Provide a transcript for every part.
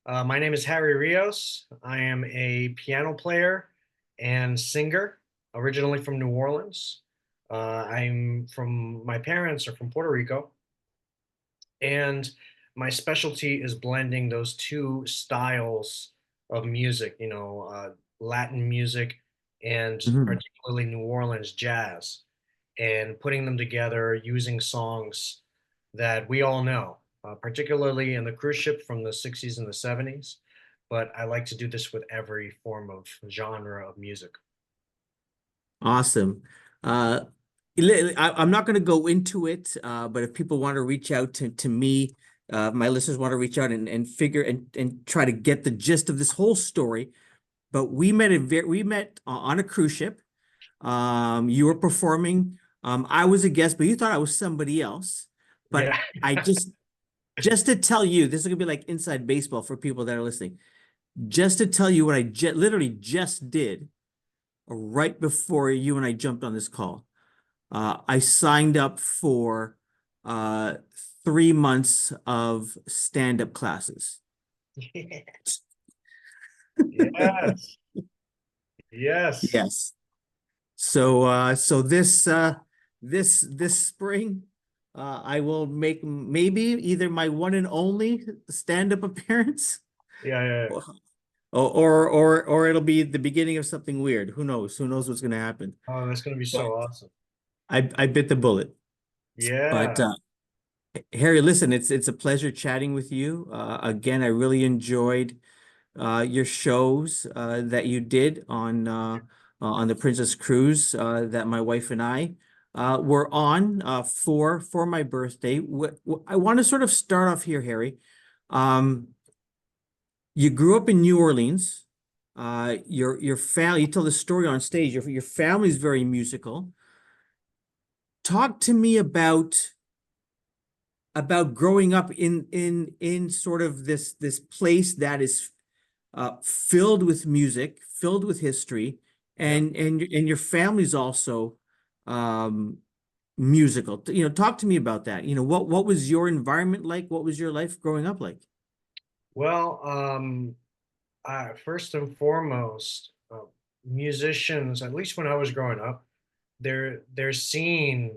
My name is Harry Rios. I am a piano player and singer, originally from New Orleans. My parents are from Puerto Rico, and my specialty is blending those two styles of music, Latin music and Mhm. particularly New Orleans jazz, and putting them together using songs that we all know, particularly in the cruise ship from the 60s and the 70s. But I like to do this with every form of genre of music. Awesome. Uh, I'm not going to go into it, but if people want to reach out to me, my listeners want to reach out and figure and try to get the gist of this whole story. But we met on a cruise ship. You were performing. I was a guest, but you thought I was somebody else. Yeah. But I just to tell you, this is gonna be like inside baseball for people that are listening. Just to tell you what I literally just did right before you and I jumped on this call. I signed up for uh, 3 months of stand-up classes. Yes. Yes. Yes. So this spring, I will make maybe either my one and only stand-up appearance, Yeah, yeah, yeah. or or it'll be the beginning of something weird. Who knows? Who knows what's gonna happen? Oh, that's going to be But so awesome. I bit the bullet. But Yeah. Harry, listen, it's a pleasure chatting with you. Again, I really enjoyed your shows that you did on the Princess Cruise that my wife and I were on for my birthday. I want to sort of start off here, Harry. Um, you grew up in New Orleans. Your family, you tell the story on stage. Your family is very musical. Talk to me about growing up in sort of this place that is filled with music, filled with history, Yep. and your family's also um, musical. Talk to me about that. What was your environment like? What was your life growing up like? Well, first and foremost, musicians, at least when I was growing up, they're seen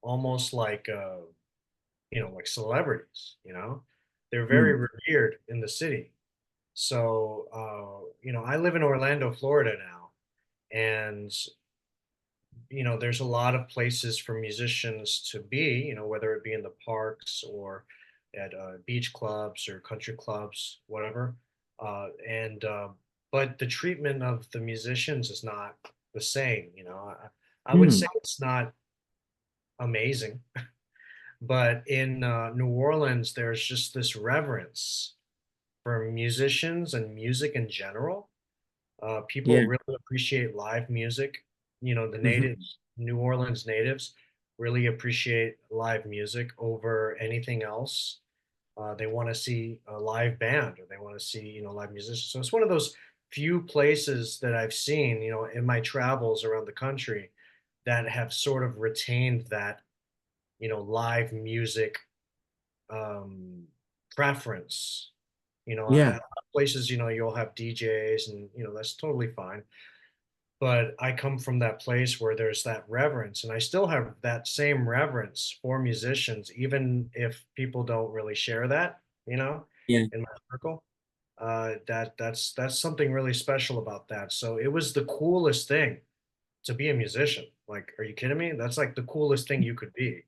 almost like like celebrities, They're very Mm, revered in the city. So I live in Orlando, Florida now, and there's a lot of places for musicians to be, whether it be in the parks or at beach clubs or country clubs, whatever. And But the treatment of the musicians is not the same. I would say mm, it's not amazing, but in New Orleans, there's just this reverence for musicians and music in general. People yeah. really appreciate live music. The Hmm. natives, New Orleans natives, really appreciate live music over anything else. They want to see a live band or they want to see, live musicians. So it's one of those few places that I've seen, in my travels around the country that have sort of retained that, live music um, preference. At Yeah. places, you'll have DJs and, that's totally fine. But I come from that place where there's that reverence, and I still have that same reverence for musicians, even if people don't really share that, Yeah. in my circle. That's something really special about that. So it was the coolest thing to be a musician. Like, are you kidding me? That's like the coolest thing you could be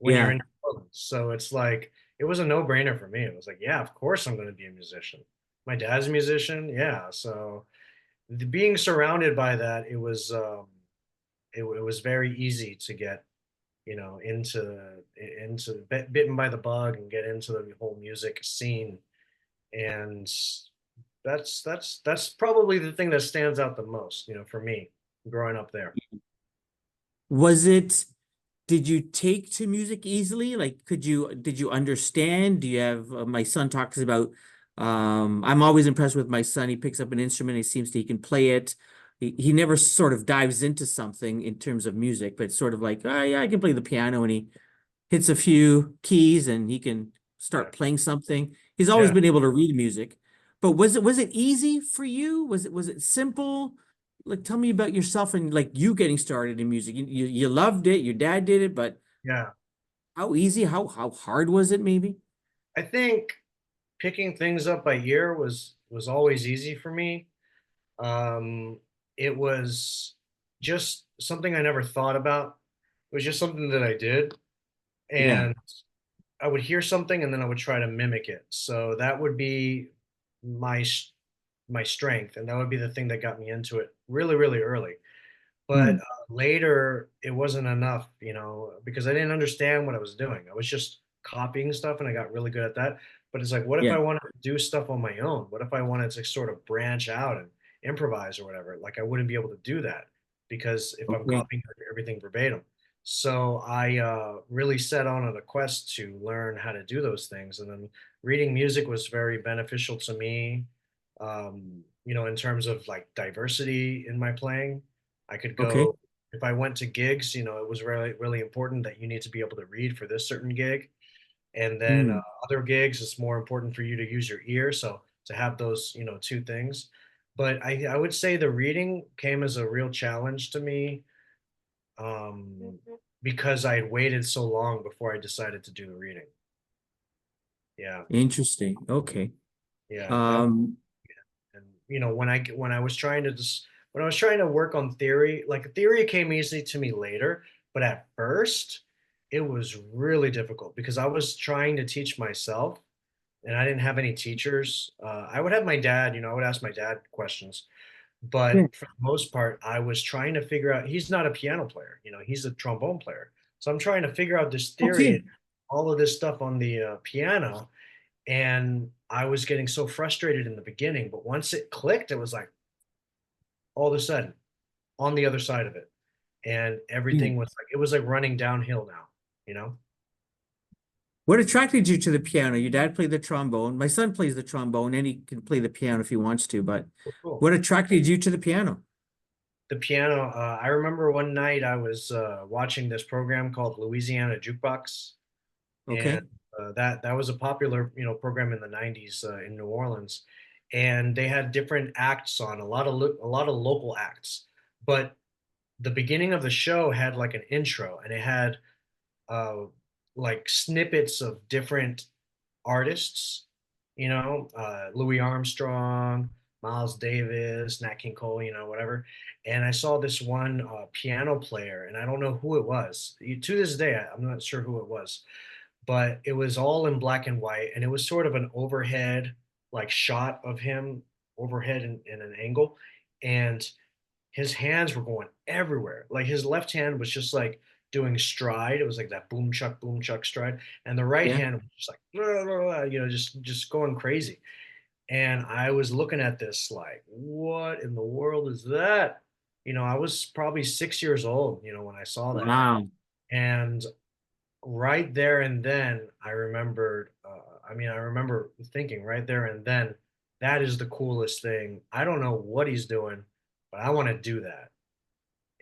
when you're Yeah. in Portland. So it's like it was a no-brainer for me. It was like, yeah, of course I'm going to be a musician. My dad's a musician, yeah. So being surrounded by that, it was very easy to get bitten by the bug and get into the whole music scene, and that's probably the thing that stands out the most, for me growing up there. Was it, did you take to music easily? Like, did you understand? Do you have, my son talks about, I'm always impressed with my son. He picks up an instrument, he can play it. He never sort of dives into something in terms of music, but it's sort of like, oh yeah, I can play the piano, and he hits a few keys and he can Yeah. start playing something. He's always Yeah. been able to read music. But was it easy for you? Was it simple? Like, tell me about yourself and like you getting started in music. You loved it. Your dad did it, but Yeah. how easy? How hard was it? Maybe. I think picking things up by ear was always easy for me. Um, it was just something I never thought about. It was just something that I did, Yeah. and I would hear something and then I would try to mimic it. So that would be my my strength, and that would be the thing that got me into it really, really early. But Mm. later, it wasn't enough, because I didn't understand what I was doing. I was just copying stuff, and I got really good at that. But it's like, what if Yeah. I wanted to do stuff on my own? What if I wanted to sort of branch out and improvise or whatever? Like, I wouldn't be able to do that because if I'm Okay. copying everything verbatim. So I really set on a quest to learn how to do those things. And then reading music was very beneficial to me, in terms of like diversity in my playing. I could Okay. go if I went to gigs, it was really, really important that you need to be able to read for this certain gig. And then Mm. other gigs, it's more important for you to use your ear. So to have those, two things. But I would say the reading came as a real challenge to me, because I had waited so long before I decided to do the reading. Yeah. Interesting. Okay. Yeah. That Um, And when I was trying to just when I was trying to work on theory, like theory came easy to me later, but at first it was really difficult because I was trying to teach myself and I didn't have any teachers. I would have my dad, I would ask my dad questions, yeah. but for the most part, I was trying to figure out. He's not a piano player, he's a trombone player. So I'm trying to figure out this theory and Okay. all of this stuff on the piano, and I was getting so frustrated in the beginning, but once it clicked, it was like all of a sudden on the other side of it. And Yeah. everything was like it was like running downhill now, you know? What attracted you to the piano? Your dad played the trombone. My son plays the trombone and he can play the piano if he wants to, but Cool. what attracted you to the piano? The piano, I remember one night I was watching this program called Louisiana Jukebox, and Okay. that was a popular program in the 90s in New Orleans, and they had different acts on a lot of local acts, but the beginning of the show had like an intro and it had uh, like snippets of different artists, Louis Armstrong, Miles Davis, Nat King Cole, whatever. And I saw this one piano player, and I don't know who it was. To this day, I'm not sure who it was, but it was all in black and white, and it was sort of an overhead, like shot of him overhead in an angle. And his hands were going everywhere. Like his left hand was just like doing stride. It was like that boom chuck stride, and the right Yeah. hand was just like blah, blah, blah, just going crazy. And I was looking at this like, what in the world is that? I was probably 6 years old, when I saw that, Wow. and right there and then I remembered. I remember thinking right there and then, that is the coolest thing. I don't know what he's doing, but I want to do that.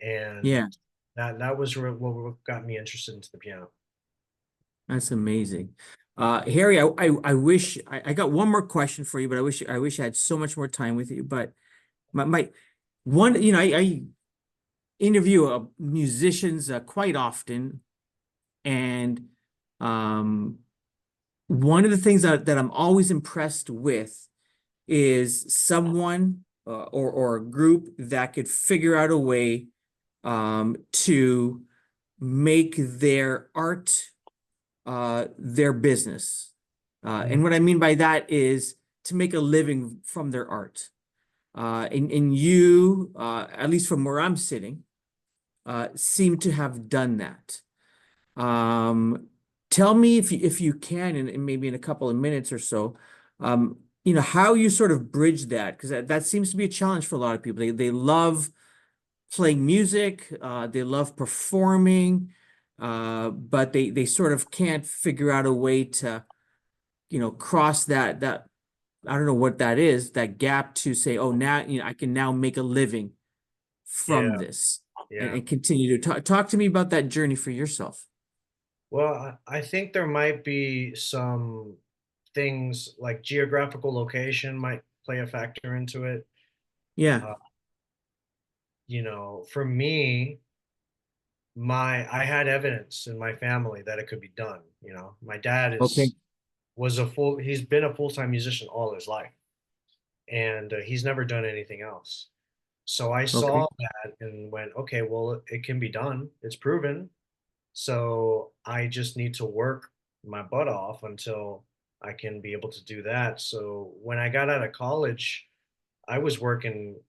And Yeah, that was what got me interested into the piano. that's amazing. Harry, I wish I got one more question for you, but I wish I had so much more time with you. But my one, I interview musicians quite often, and um, one of the things that I'm always impressed with is someone or a group that could figure out a way to make their art their business. Mhm. And what I mean by that is to make a living from their art. And you, at least from where I'm sitting, seem to have done that. Um, Tell me if you can, and maybe in a couple of minutes or so, how you sort of bridge that, because that seems to be a challenge for a lot of people. They love playing music, they love performing, but they sort of can't figure out a way to, cross that I don't know what that is, that gap to say, oh, now, I can now make a living from Yeah, this and, yeah. and continue to talk to me about that journey for yourself. Well, I think there might be some things like geographical location might play a factor into it. Yeah. Uh, for me, I had evidence in my family that it could be done. My dad Okay. he's been a full-time musician all his life, and he's never done anything else. So I Okay. saw that and went, okay, well, it can be done. It's proven. So I just need to work my butt off until I can be able to do that. So when I got out of college, I was working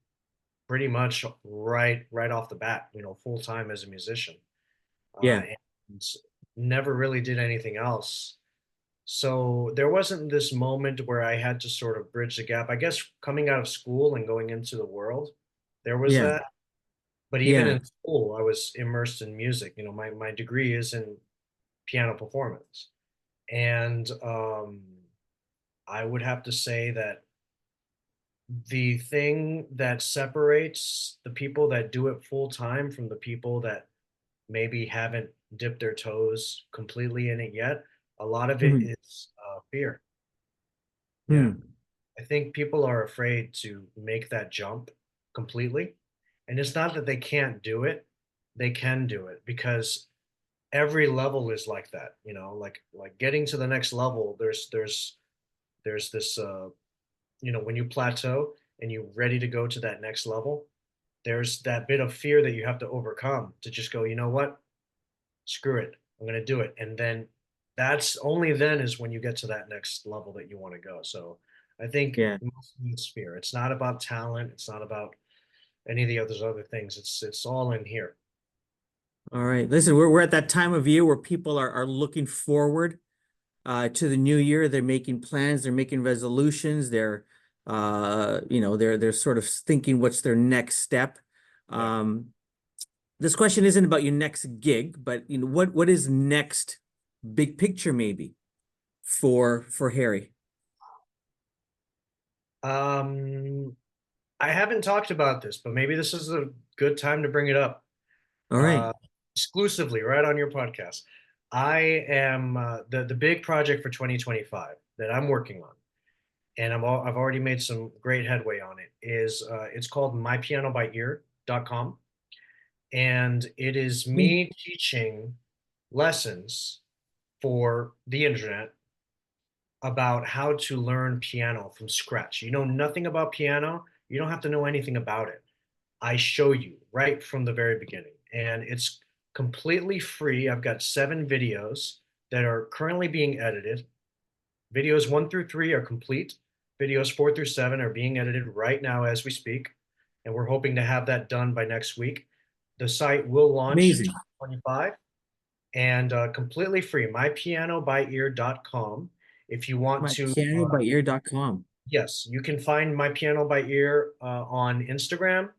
pretty much right off the bat, full time as a musician, Yeah. and never really did anything else. So there wasn't this moment where I had to sort of bridge the gap. I guess coming out of school and going into the world, there was Yeah. that. But even Yeah. in school, I was immersed in music. My degree is in piano performance. And I would have to say that the thing that separates the people that do it full time from the people that maybe haven't dipped their toes completely in it yet, a lot of it Mhm. is fear. Yeah. Hmm. I think people are afraid to make that jump completely. And it's not that they can't do it, they can do it because every level is like that, like getting to the next level, there's this when you plateau and you're ready to go to that next level, there's that bit of fear that you have to overcome to just go, you know what, screw it, I'm going to do it. And then that's only then is when you get to that next level that you want to go. So I think Yeah. mostly it's fear. It's not about talent, it's not about any of the other things. It's all in here. All right. Listen, we're at that time of year where people are looking forward to the new year. They're making plans, they're making resolutions, they're sort of thinking what's their next step. Yeah. Um, this question isn't about your next gig, but what is next big picture maybe for Harry? um I haven't talked about this, but maybe this is a good time to bring it up All right. uh, exclusively right on your podcast. I am the big project for 2025 that I'm working on, and I've already made some great headway on it. Is It's called mypianobyear.com, and it is Mm. me teaching lessons for the internet about how to learn piano from scratch. You know nothing about piano, you don't have to know anything about it. I show you right from the very beginning. And it's completely free. I've got 7 videos that are currently being edited. Videos 1 through 3 are complete. Videos 4 through 7 are being edited right now as we speak. And we're hoping to have that done by next week. The site will launch in Amazing. 2025 and completely free. Mypianobyear.com. If you want to, Mypianobyear.com. yes, you can find My Piano by Ear on Instagram.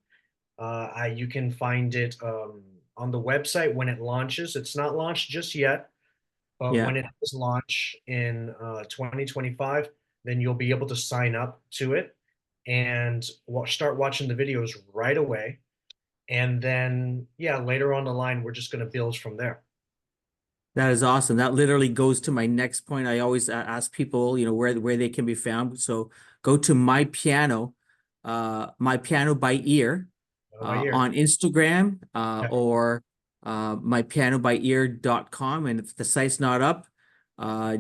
You can find it on the website when it launches. It's not launched just yet, but Yeah. when it does launch in 2025, then you'll be able to sign up to it and start watching the videos right away. And then, yeah, later on the line, we're just going to build from there. That is awesome. That literally goes to my next point. I always ask people, where they can be found. So go to my piano by ear, By ear. on Instagram, Yeah. or mypianobyear.com. And if the site's not up,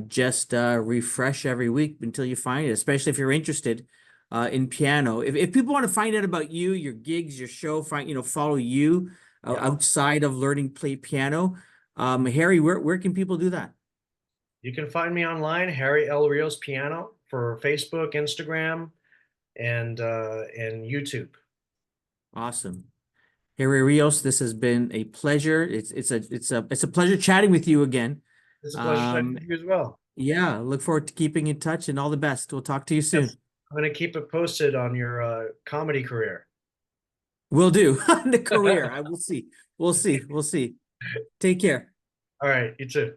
just refresh every week until you find it, especially if you're interested in piano. If people want to find out about you, your gigs, your show, follow you Yeah. outside of learning play piano. Harry, where can people do that? You can find me online, Harry L. Rios Piano, for Facebook, Instagram, and YouTube. Awesome. Harry Rios, this has been a pleasure. It's a pleasure chatting with you again. It's a pleasure chatting Um, with you as well. yeah, look forward to keeping in touch and all the best. We'll talk to you Yes. soon. I'm going to keep it posted on your comedy career. We'll do. The career. I will see. We'll see. We'll see. Take care. All right, you too.